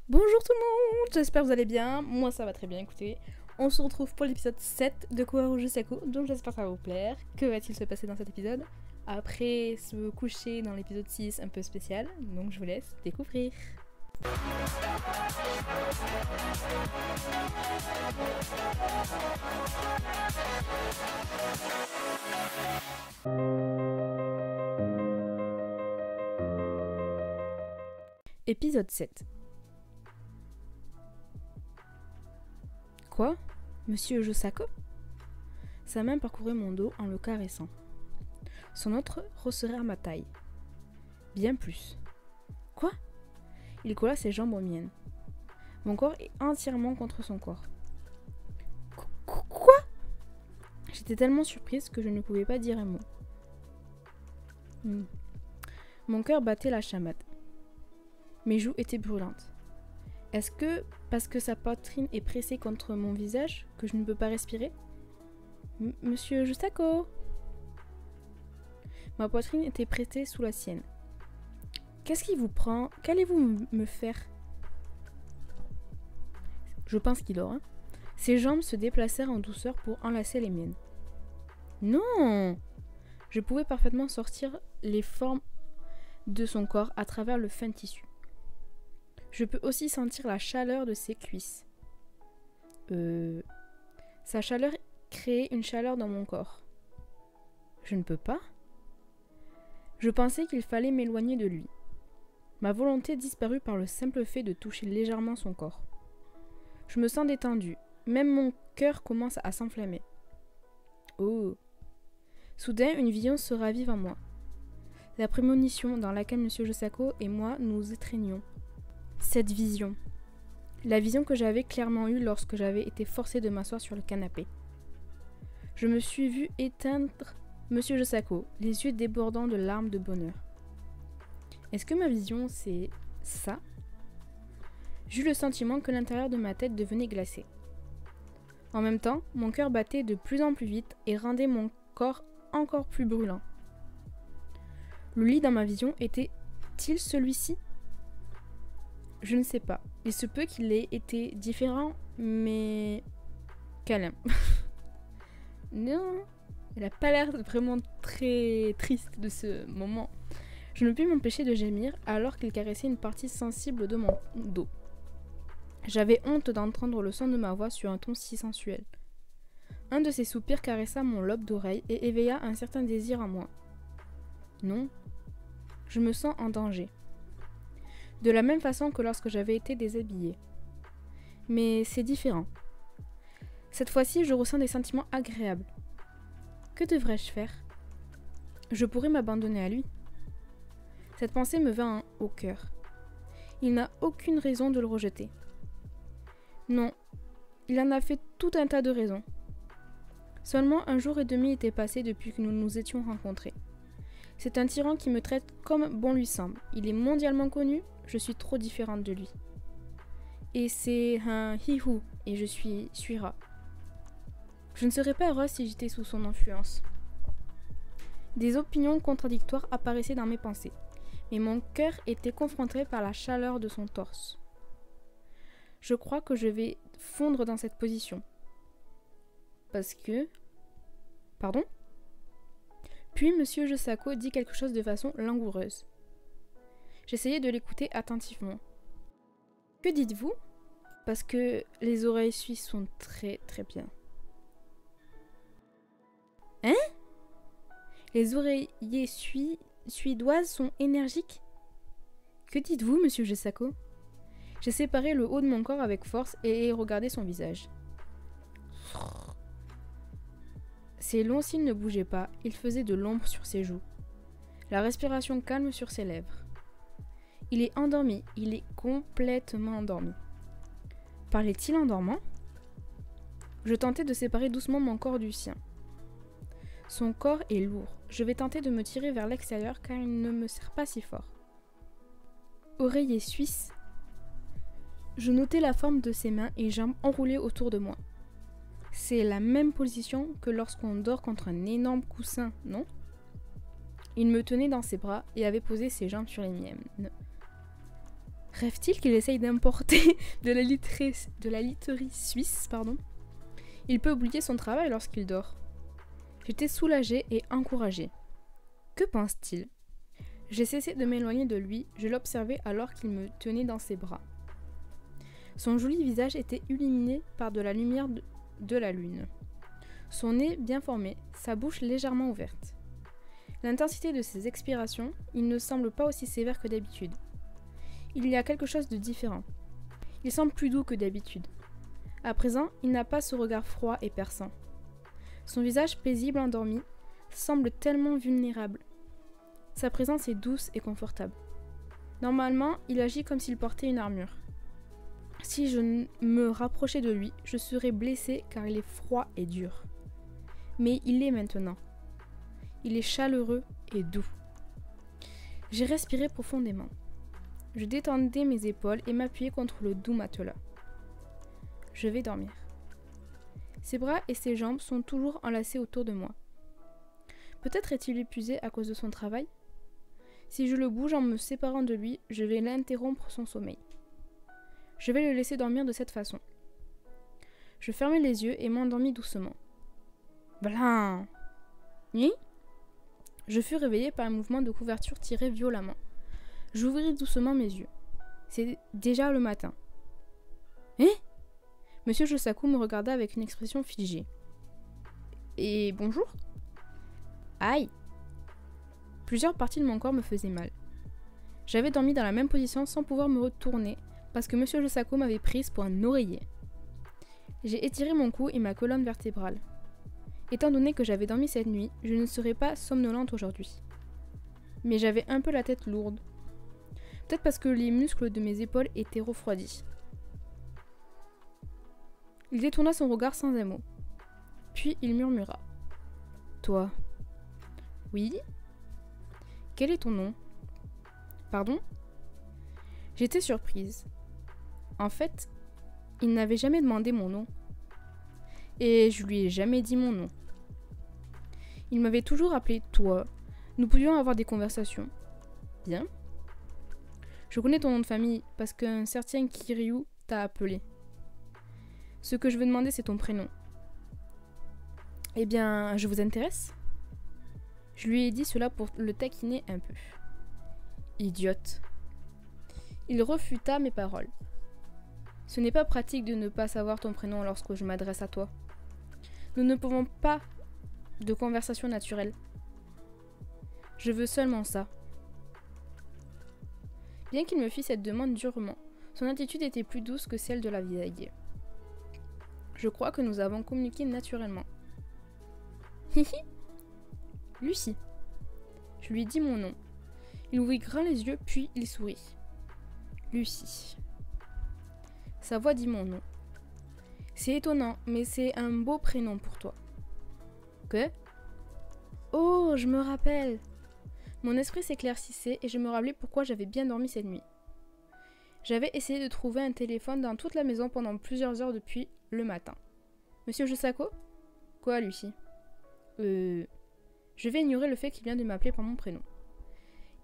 Bonjour tout le monde, j'espère que vous allez bien, moi ça va très bien, écoutez. On se retrouve pour l'épisode 7 de Koharu Saku, donc j'espère que ça va vous plaire. Que va-t-il se passer dans cet épisode? Après se coucher dans l'épisode 6 un peu spécial, donc je vous laisse découvrir. Épisode 7. Quoi? Monsieur Josako? Sa main parcourait mon dos en le caressant. Son autre resserrait à ma taille. Bien plus. Quoi? Il colla ses jambes aux miennes. Mon corps est entièrement contre son corps. Quoi? J'étais tellement surprise que je ne pouvais pas dire un mot. Mon cœur battait la chamade. Mes joues étaient brûlantes. Est-ce que, parce que sa poitrine est pressée contre mon visage, que je ne peux pas respirer? Monsieur Josako? Ma poitrine était pressée sous la sienne. Qu'est-ce qui vous prend? Qu'allez-vous me faire? Je pense qu'il dort. Ses jambes se déplacèrent en douceur pour enlacer les miennes. Non! Je pouvais parfaitement sortir les formes de son corps à travers le fin tissu. Je peux aussi sentir la chaleur de ses cuisses. Sa chaleur créait une chaleur dans mon corps. Je ne peux pas? Je pensais qu'il fallait m'éloigner de lui. Ma volonté disparut par le simple fait de toucher légèrement son corps. Je me sens détendue. Même mon cœur commence à s'enflammer. Oh! Soudain, une vision se ravive en moi. La prémonition dans laquelle M. Josako et moi nous étreignions. Cette vision. La vision que j'avais clairement eue lorsque j'avais été forcée de m'asseoir sur le canapé. Je me suis vue éteindre M. Josako, les yeux débordant de larmes de bonheur. Est-ce que ma vision, c'est ça? J'eus le sentiment que l'intérieur de ma tête devenait glacé. En même temps, mon cœur battait de plus en plus vite et rendait mon corps encore plus brûlant. Le lit dans ma vision était-il celui-ci? Je ne sais pas. Il se peut qu'il ait été différent, mais câlin. Non, il n'a pas l'air vraiment très triste de ce moment. Je ne pus m'empêcher de gémir alors qu'il caressait une partie sensible de mon dos. J'avais honte d'entendre le son de ma voix sur un ton si sensuel. Un de ses soupirs caressa mon lobe d'oreille et éveilla un certain désir en moi. Non, je me sens en danger. De la même façon que lorsque j'avais été déshabillée. Mais c'est différent. Cette fois-ci, je ressens des sentiments agréables. Que devrais-je faire? Je pourrais m'abandonner à lui. Cette pensée me vint au cœur. Il n'a aucune raison de le rejeter. Non, il en a fait tout un tas de raisons. Seulement 1 jour et demi était passé depuis que nous nous étions rencontrés. C'est un tyran qui me traite comme bon lui semble. Il est mondialement connu, je suis trop différente de lui. Et c'est un Hihu, et je suis Suira. Je ne serais pas heureuse si j'étais sous son influence. Des opinions contradictoires apparaissaient dans mes pensées, mais mon cœur était confronté par la chaleur de son torse. Je crois que je vais fondre dans cette position. Parce que... Pardon? Puis M. Josako dit quelque chose de façon langoureuse. J'essayais de l'écouter attentivement. Que dites-vous? Parce que les oreilles suisses sont très très bien. Hein? Les oreillers suédoises sont énergiques? Que dites-vous, M. Josako? J'ai séparé le haut de mon corps avec force et ai regardé son visage. Ses longs cils ne bougeaient pas, il faisait de l'ombre sur ses joues. La respiration calme sur ses lèvres. Il est endormi, il est complètement endormi. Parlait-il en dormant? Je tentais de séparer doucement mon corps du sien. Son corps est lourd, je vais tenter de me tirer vers l'extérieur car il ne me serre pas si fort. Oreiller suisse. Je notais la forme de ses mains et jambes enroulées autour de moi. C'est la même position que lorsqu'on dort contre un énorme coussin, non? Il me tenait dans ses bras et avait posé ses jambes sur les miennes. Rêve-t-il qu'il essaye d'importer de la literie suisse, pardon? Il peut oublier son travail lorsqu'il dort. J'étais soulagée et encouragée. Que pense-t-il? J'ai cessé de m'éloigner de lui, je l'observais alors qu'il me tenait dans ses bras. Son joli visage était illuminé par de la lumière de la lune. Son nez bien formé, sa bouche légèrement ouverte. L'intensité de ses expirations, il ne semble pas aussi sévère que d'habitude. Il y a quelque chose de différent. Il semble plus doux que d'habitude. À présent, il n'a pas ce regard froid et perçant. Son visage paisible endormi semble tellement vulnérable. Sa présence est douce et confortable. Normalement, il agit comme s'il portait une armure. Si je me rapprochais de lui, je serais blessée car il est froid et dur. Mais il l'est maintenant. Il est chaleureux et doux. J'ai respiré profondément. Je détendais mes épaules et m'appuyais contre le doux matelas. Je vais dormir. Ses bras et ses jambes sont toujours enlacés autour de moi. Peut-être est-il épuisé à cause de son travail? Si je le bouge en me séparant de lui, je vais l'interrompre son sommeil. Je vais le laisser dormir de cette façon. Je fermai les yeux et m'endormis doucement. Blin! Oui? Je fus réveillée par un mouvement de couverture tiré violemment. J'ouvris doucement mes yeux. C'est déjà le matin. Hein? Monsieur Josaku me regarda avec une expression figée. Et bonjour? Aïe! Plusieurs parties de mon corps me faisaient mal. J'avais dormi dans la même position sans pouvoir me retourner parce que Monsieur Josaku m'avait prise pour un oreiller. J'ai étiré mon cou et ma colonne vertébrale. Étant donné que j'avais dormi cette nuit, je ne serais pas somnolente aujourd'hui. Mais j'avais un peu la tête lourde. Peut-être parce que les muscles de mes épaules étaient refroidis. Il détourna son regard sans un mot. Puis il murmura. « Toi. Oui? Quel est ton nom? Pardon? » J'étais surprise. En fait, il n'avait jamais demandé mon nom. Et je lui ai jamais dit mon nom. Il m'avait toujours appelé « toi ». Nous pouvions avoir des conversations. Bien. Je connais ton nom de famille parce qu'un certain Kiryu t'a appelé. Ce que je veux demander, c'est ton prénom. Eh bien, je vous intéresse? Je lui ai dit cela pour le taquiner un peu. Idiote. Il refuta mes paroles. Ce n'est pas pratique de ne pas savoir ton prénom lorsque je m'adresse à toi. Nous ne pouvons pas de conversation naturelle. Je veux seulement ça. Bien qu'il me fît cette demande durement, son attitude était plus douce que celle de la vieille. Je crois que nous avons communiqué naturellement. Hihi. Lucie. Je lui dis mon nom. Il ouvrit grand les yeux, puis il sourit. Lucie. Sa voix dit mon nom. C'est étonnant, mais c'est un beau prénom pour toi. Que? Oh, je me rappelle. Mon esprit s'éclaircissait et je me rappelais pourquoi j'avais bien dormi cette nuit. J'avais essayé de trouver un téléphone dans toute la maison pendant plusieurs heures depuis le matin. Monsieur Josako? Quoi, Lucie? Je vais ignorer le fait qu'il vient de m'appeler par mon prénom.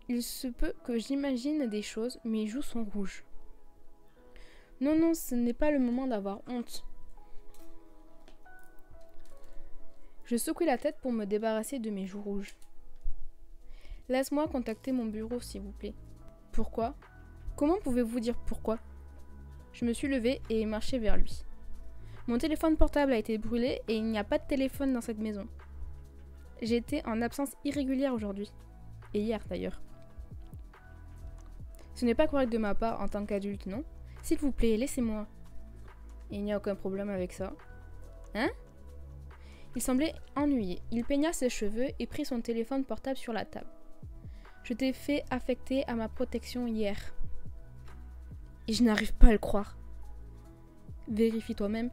Il se peut que j'imagine des choses, mes joues sont rouges. Non, non, ce n'est pas le moment d'avoir honte. Je secouai la tête pour me débarrasser de mes joues rouges. Laisse-moi contacter mon bureau, s'il vous plaît. Pourquoi? Comment pouvez-vous dire pourquoi? Je me suis levée et marché vers lui. Mon téléphone portable a été brûlé et il n'y a pas de téléphone dans cette maison. J'étais en absence irrégulière aujourd'hui. Et hier d'ailleurs. Ce n'est pas correct de ma part en tant qu'adulte, non? S'il vous plaît, laissez-moi. Il n'y a aucun problème avec ça. Hein? Il semblait ennuyé. Il peigna ses cheveux et prit son téléphone portable sur la table. Je t'ai fait affecter à ma protection hier. Et je n'arrive pas à le croire. Vérifie toi-même.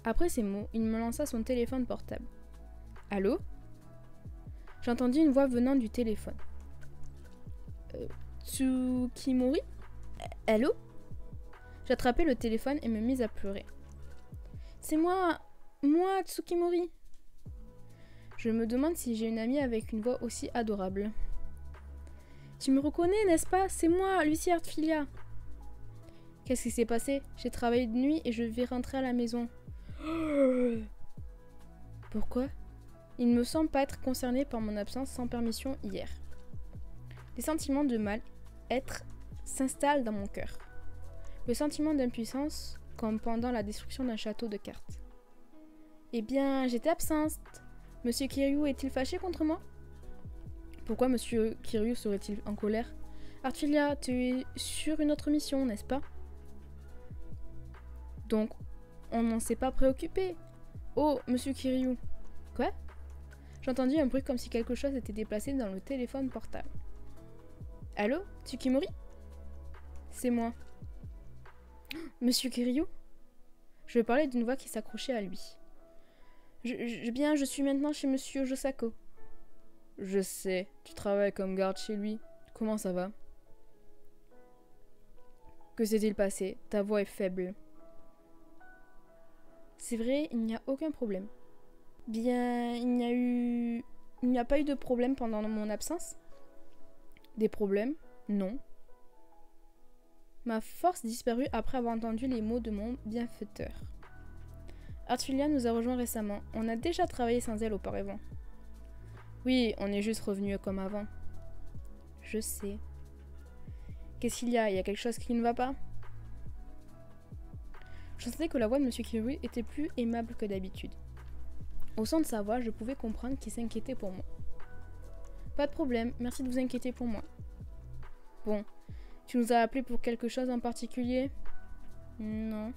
Après ces mots, il me lança son téléphone portable. Allô? J'entendis une voix venant du téléphone. Tsukimori? Allô? J'attrapai le téléphone et me mis à pleurer. C'est moi, Tsukimori. Je me demande si j'ai une amie avec une voix aussi adorable. Tu me reconnais, n'est-ce pas? C'est moi, Lucie Artfilia. Qu'est-ce qui s'est passé? J'ai travaillé de nuit et je vais rentrer à la maison. Pourquoi? Il ne me semble pas être concerné par mon absence sans permission hier. Les sentiments de mal-être s'installent dans mon cœur. Le sentiment d'impuissance, comme pendant la destruction d'un château de cartes. Eh bien, j'étais absente. Monsieur Kiryu est-il fâché contre moi? Pourquoi Monsieur Kiryu serait-il en colère? Artfilia, tu es sur une autre mission, n'est-ce pas? Donc, on n'en s'est pas préoccupé. Oh, Monsieur Kiryu. Quoi? J'ai entendu un bruit comme si quelque chose était déplacé dans le téléphone portable. Allô, Tsukimori? C'est moi. Monsieur Kiryu? Je parlais d'une voix qui s'accrochait à lui. Je suis maintenant chez Monsieur Josako. Je sais, tu travailles comme garde chez lui. Comment ça va? Que s'est-il passé? Ta voix est faible. C'est vrai, il n'y a aucun problème. Bien, il n'y a pas eu de problème pendant mon absence? Des problèmes? Non. Ma force disparut après avoir entendu les mots de mon bienfaiteur. Artfilia nous a rejoints récemment. On a déjà travaillé sans elle auparavant. Oui, on est juste revenus comme avant. Je sais. Qu'est-ce qu'il y a? Il y a quelque chose qui ne va pas? Je sentais que la voix de Monsieur Kiryu était plus aimable que d'habitude. Au son de sa voix, je pouvais comprendre qu'il s'inquiétait pour moi. Pas de problème, merci de vous inquiéter pour moi. Bon, tu nous as appelés pour quelque chose en particulier? Non.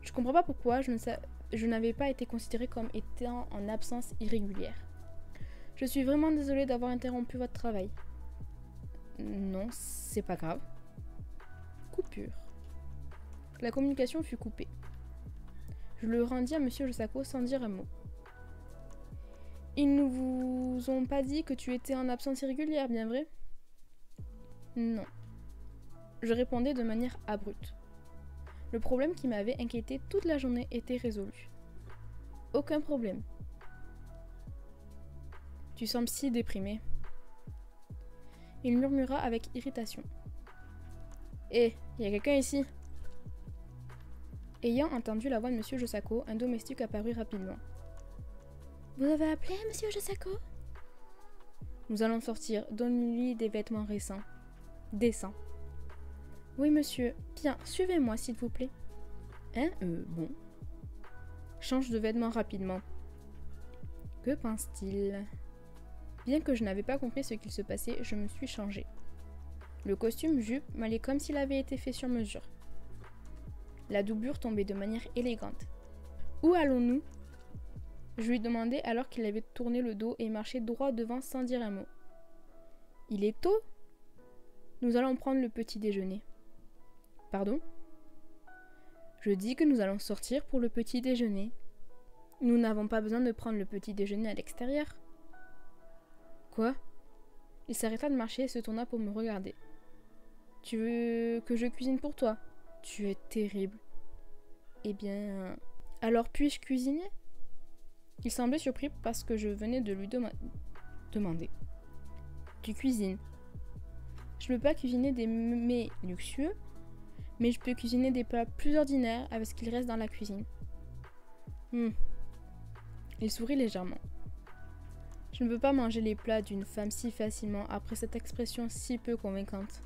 Je comprends pas pourquoi je n'avais pas été considérée comme étant en absence irrégulière. Je suis vraiment désolée d'avoir interrompu votre travail. Non, c'est pas grave. Coupure. La communication fut coupée. Je le rendis à Monsieur Josako sans dire un mot. Ils ne vous ont pas dit que tu étais en absence irrégulière, bien vrai? Non. Je répondais de manière abrupte. Le problème qui m'avait inquiété toute la journée était résolu. Aucun problème. Tu sembles si déprimé. Il murmura avec irritation. Hé, il y a quelqu'un ici? Ayant entendu la voix de Monsieur Josako, un domestique apparut rapidement. Vous avez appelé, Monsieur Josako? Nous allons sortir. Donne-lui des vêtements récents. Décents. Oui, monsieur. Bien, suivez-moi, s'il vous plaît. Hein? Bon. Change de vêtements rapidement. Que pense-t-il? Bien que je n'avais pas compris ce qu'il se passait, je me suis changée. Le costume jupe m'allait comme s'il avait été fait sur mesure. La doublure tombait de manière élégante. Où allons-nous? Je lui demandai alors qu'il avait tourné le dos et marchait droit devant sans dire un mot. Il est tôt? Nous allons prendre le petit déjeuner. Pardon? Je dis que nous allons sortir pour le petit déjeuner. Nous n'avons pas besoin de prendre le petit déjeuner à l'extérieur. Quoi? Il s'arrêta de marcher et se tourna pour me regarder. Tu veux que je cuisine pour toi? Tu es terrible. Eh bien... Alors puis-je cuisiner? Il semblait surpris parce que je venais de lui demander. Tu cuisines. Je ne peux pas cuisiner des mets luxueux, mais je peux cuisiner des plats plus ordinaires avec ce qu'il reste dans la cuisine. Il sourit légèrement. Je ne peux pas manger les plats d'une femme si facilement après cette expression si peu convaincante.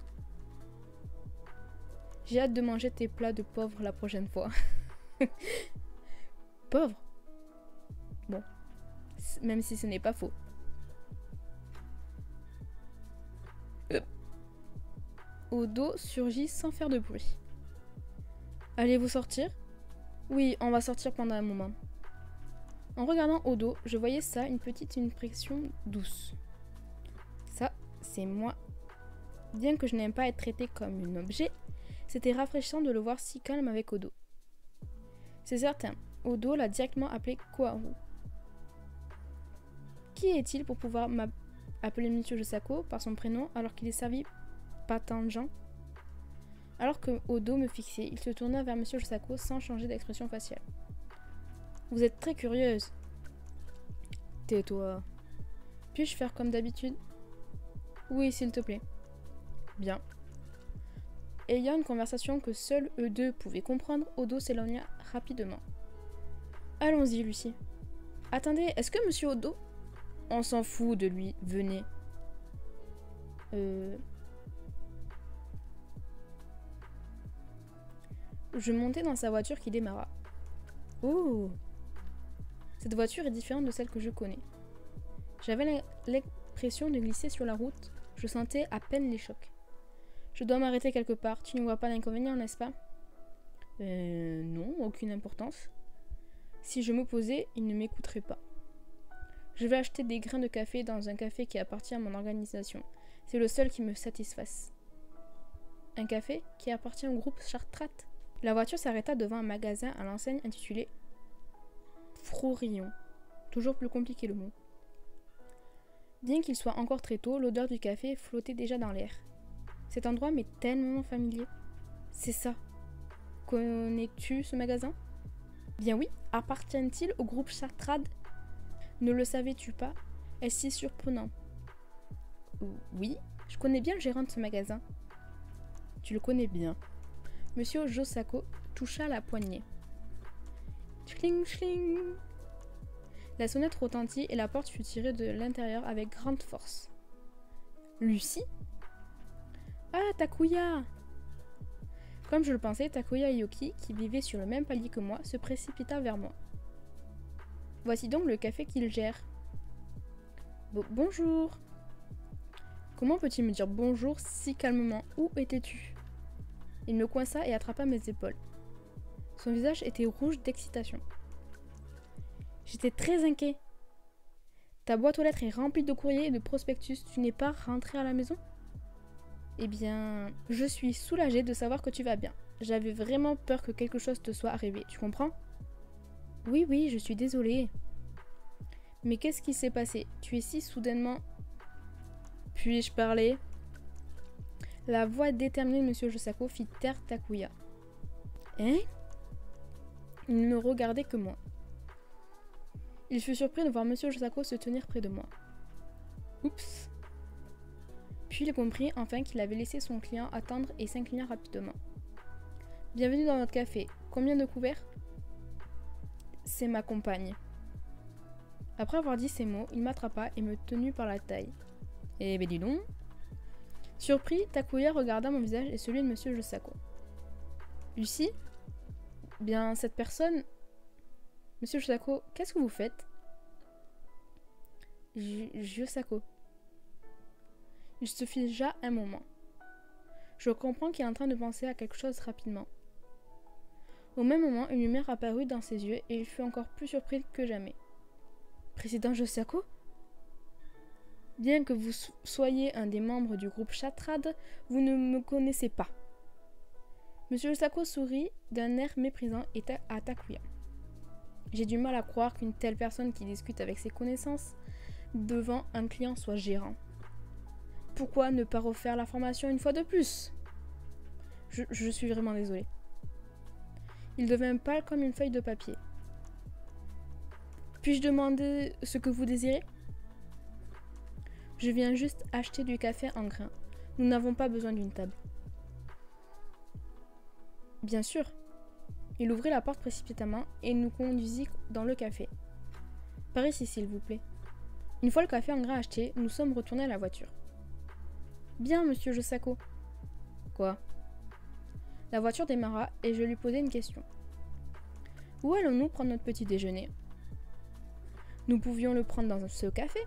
J'ai hâte de manger tes plats de pauvre la prochaine fois. Pauvre? Bon, même si ce n'est pas faux. Odo surgit sans faire de bruit. Allez-vous sortir? Oui, on va sortir pendant un moment. En regardant Odo, je voyais ça, une petite impression douce. Ça, c'est moi. Bien que je n'aime pas être traité comme un objet, c'était rafraîchissant de le voir si calme avec Odo. C'est certain, Odo l'a directement appelé Koharu. Qui est-il pour pouvoir m'appeler Monsieur Josako par son prénom alors qu'il est servi par tant de gens? Alors que Odo me fixait, il se tourna vers Monsieur Josako sans changer d'expression faciale. Vous êtes très curieuse. Tais-toi. Puis-je faire comme d'habitude? Oui, s'il te plaît. Bien. Ayant une conversation que seuls eux deux pouvaient comprendre, Odo s'éloigna rapidement. Allons-y, Lucie. Attendez, est-ce que monsieur Odo... On s'en fout de lui, venez. Je montai dans sa voiture qui démarra. Oh! Cette voiture est différente de celle que je connais. J'avais l'impression de glisser sur la route. Je sentais à peine les chocs. Je dois m'arrêter quelque part. Tu ne vois pas d'inconvénient, n'est-ce pas? Non, aucune importance. Si je m'opposais, il ne m'écouterait pas. Je vais acheter des grains de café dans un café qui appartient à mon organisation. C'est le seul qui me satisfasse. Un café qui appartient au groupe Chartrat. La voiture s'arrêta devant un magasin à l'enseigne intitulé Frorion. Toujours plus compliqué le mot. Bien qu'il soit encore très tôt, l'odeur du café flottait déjà dans l'air. Cet endroit m'est tellement familier. C'est ça. Connais-tu ce magasin? Bien oui, appartient-il au groupe Chartrade? Ne le savais-tu pas? Est-ce si surprenant? Oui, je connais bien le gérant de ce magasin. Tu le connais bien. Monsieur Josako toucha la poignée. Schling, schling. La sonnette retentit et la porte fut tirée de l'intérieur avec grande force. Lucie? Ah, Takuya! Comme je le pensais, Takuya Yoki, qui vivait sur le même palier que moi, se précipita vers moi. Voici donc le café qu'il gère. Bonjour! Comment peux-tu me dire bonjour si calmement? Où étais-tu? Il me coinça et attrapa mes épaules. Son visage était rouge d'excitation. J'étais très inquiet. Ta boîte aux lettres est remplie de courriers et de prospectus. Tu n'es pas rentré à la maison? Eh bien, je suis soulagée de savoir que tu vas bien. J'avais vraiment peur que quelque chose te soit arrivé, tu comprends? Oui, je suis désolée. Mais qu'est-ce qui s'est passé? Tu es si soudainement... Puis-je parler? La voix déterminée de Monsieur Josako fit taire Takuya. Hein? Il ne regardait que moi. Il fut surpris de voir Monsieur Josako se tenir près de moi. Oups. Puis il comprit enfin qu'il avait laissé son client attendre et s'inclina rapidement. Bienvenue dans notre café. Combien de couverts? C'est ma compagne. Après avoir dit ces mots, il m'attrapa et me tenut par la taille. Eh ben dis donc. Surpris, Takuya regarda mon visage et celui de Monsieur Josako. Lucie? Bien, cette personne... Monsieur Josako, qu'est-ce que vous faites? Josako. Il se figea un moment. Je comprends qu'il est en train de penser à quelque chose rapidement. Au même moment, une lumière apparut dans ses yeux et il fut encore plus surpris que jamais. Président Josako? Bien que vous soyez un des membres du groupe Chartrade, vous ne me connaissez pas. Monsieur Josako sourit d'un air méprisant et à Takuya. J'ai du mal à croire qu'une telle personne qui discute avec ses connaissances devant un client soit gérant. Pourquoi ne pas refaire la formation une fois de plus? Je suis vraiment désolée. Il devint pâle comme une feuille de papier. Puis-je demander ce que vous désirez? Je viens juste acheter du café en grains. Nous n'avons pas besoin d'une table. Bien sûr. Il ouvrit la porte précipitamment et nous conduisit dans le café. Par ici, s'il vous plaît. Une fois le café en grains acheté, nous sommes retournés à la voiture. Bien, monsieur Josako. Quoi? La voiture démarra et je lui posai une question. Où allons-nous prendre notre petit déjeuner? Nous pouvions le prendre dans ce café.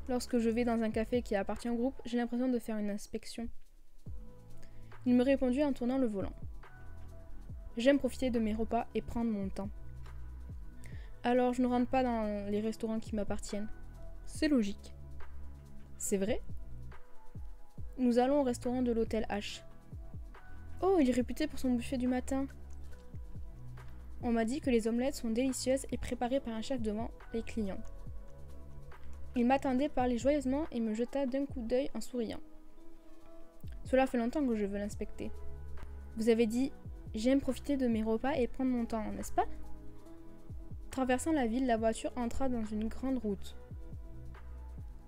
Lorsque je vais dans un café qui appartient au groupe, j'ai l'impression de faire une inspection. Il me répondit en tournant le volant. J'aime profiter de mes repas et prendre mon temps. Alors je ne rentre pas dans les restaurants qui m'appartiennent. C'est logique. C'est vrai? Nous allons au restaurant de l'hôtel H. Oh, il est réputé pour son buffet du matin. On m'a dit que les omelettes sont délicieuses et préparées par un chef devant les clients. Il m'attendait, parlait joyeusement et me jeta d'un coup d'œil en souriant. Cela fait longtemps que je veux l'inspecter. Vous avez dit « J'aime profiter de mes repas et prendre mon temps », n'est-ce pas? Traversant la ville, la voiture entra dans une grande route.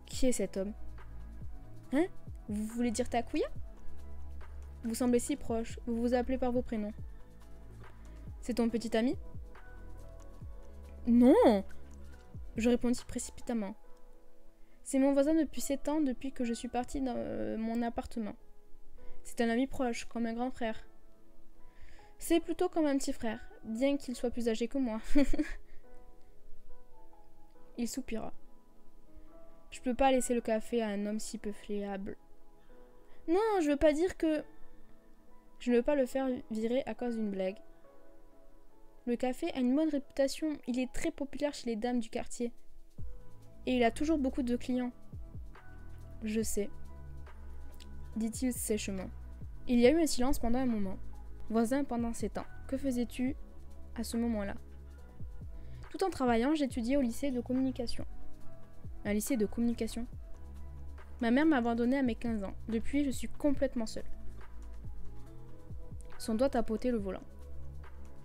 Qui est cet homme? Hein? Vous voulez dire Takuya? Vous semblez si proche, vous vous appelez par vos prénoms. C'est ton petit ami? Non! Je répondis précipitamment. C'est mon voisin depuis 7 ans, depuis que je suis partie dans mon appartement. C'est un ami proche, comme un grand frère. C'est plutôt comme un petit frère, bien qu'il soit plus âgé que moi. Il soupira. Je peux pas laisser le café à un homme si peu fiable. Non, je veux pas dire que... Je ne veux pas le faire virer à cause d'une blague. Le café a une bonne réputation, il est très populaire chez les dames du quartier. Et il a toujours beaucoup de clients. Je sais, dit-il sèchement. Il y a eu un silence pendant un moment. Voisin pendant 7 ans, que faisais-tu à ce moment-là? Tout en travaillant, j'étudiais au lycée de communication. Un lycée de communication? Ma mère m'a abandonnée à mes 15 ans. Depuis, je suis complètement seule. Son doigt tapotait le volant.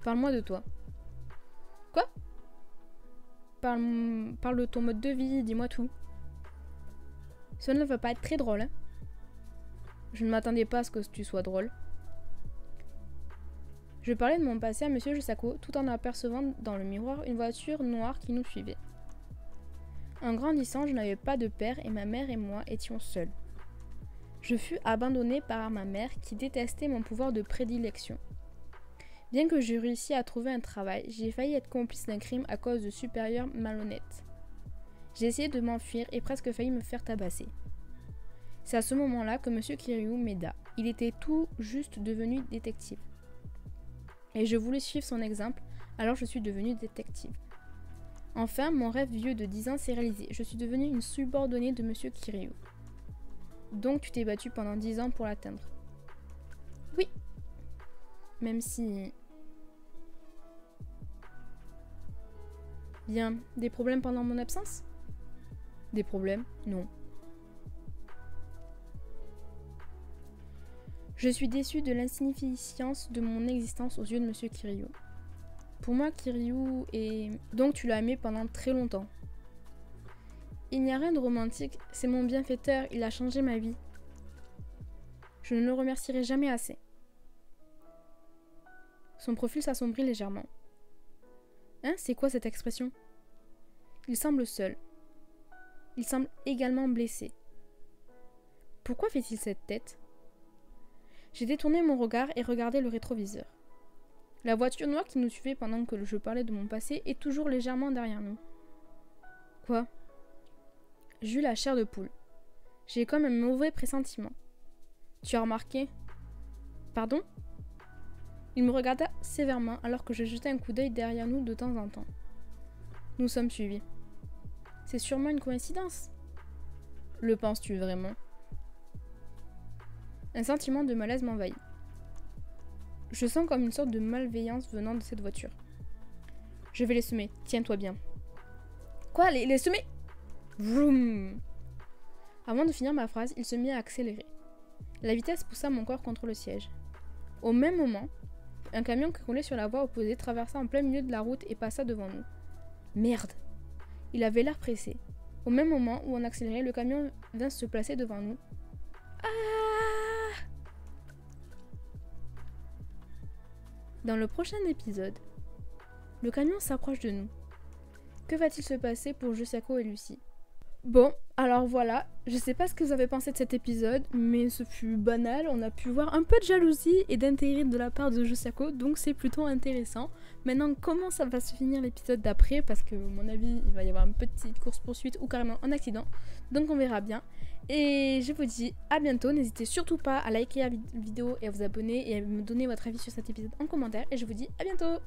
Parle-moi de toi. Quoi? Parle de ton mode de vie, dis-moi tout. Cela ne va pas être très drôle, hein? Je ne m'attendais pas à ce que tu sois drôle. Je parlais de mon passé à Monsieur Josako tout en apercevant dans le miroir une voiture noire qui nous suivait. En grandissant, je n'avais pas de père et ma mère et moi étions seuls. Je fus abandonnée par ma mère qui détestait mon pouvoir de prédilection. Bien que j'ai réussi à trouver un travail, j'ai failli être complice d'un crime à cause de supérieurs malhonnêtes. J'ai essayé de m'enfuir et presque failli me faire tabasser. C'est à ce moment-là que M. Kiryu m'aida. Il était tout juste devenu détective. Et je voulais suivre son exemple, alors je suis devenue détective. Enfin, mon rêve vieux de 10 ans s'est réalisé. Je suis devenue une subordonnée de M. Kiryu. Donc tu t'es battue pendant 10 ans pour l'atteindre. Oui. Même si... Bien, des problèmes pendant mon absence? Des problèmes? Non. Je suis déçue de l'insignifiance de mon existence aux yeux de M. Kiryu. Pour moi, Kiryu est... Donc tu l'as aimé pendant très longtemps. Il n'y a rien de romantique, c'est mon bienfaiteur, il a changé ma vie. Je ne le remercierai jamais assez. Son profil s'assombrit légèrement. Hein, c'est quoi cette expression? Il semble seul. Il semble également blessé. Pourquoi fait-il cette tête? J'ai détourné mon regard et regardé le rétroviseur. La voiture noire qui nous suivait pendant que je parlais de mon passé est toujours légèrement derrière nous. Quoi? J'eus la chair de poule. J'ai comme un mauvais pressentiment. Tu as remarqué? Pardon? Il me regarda sévèrement alors que je jetais un coup d'œil derrière nous de temps en temps. Nous sommes suivis. C'est sûrement une coïncidence. Le penses-tu vraiment? Un sentiment de malaise m'envahit. Je sens comme une sorte de malveillance venant de cette voiture. Je vais les semer, tiens-toi bien. Quoi, les semer? Vroom. Avant de finir ma phrase, il se mit à accélérer. La vitesse poussa mon corps contre le siège. Au même moment, un camion qui roulait sur la voie opposée traversa en plein milieu de la route et passa devant nous. Merde! Il avait l'air pressé. Au même moment où on accélérait, le camion vint se placer devant nous. Ah! Dans le prochain épisode, le camion s'approche de nous. Que va-t-il se passer pour Josako et Lucie? Bon, alors voilà, je sais pas ce que vous avez pensé de cet épisode, mais ce fut banal, on a pu voir un peu de jalousie et d'intérêt de la part de Josako, donc c'est plutôt intéressant. Maintenant, comment ça va se finir l'épisode d'après, parce que à mon avis, il va y avoir une petite course-poursuite ou carrément un accident, donc on verra bien. Et je vous dis à bientôt, n'hésitez surtout pas à liker la vidéo et à vous abonner et à me donner votre avis sur cet épisode en commentaire, et je vous dis à bientôt!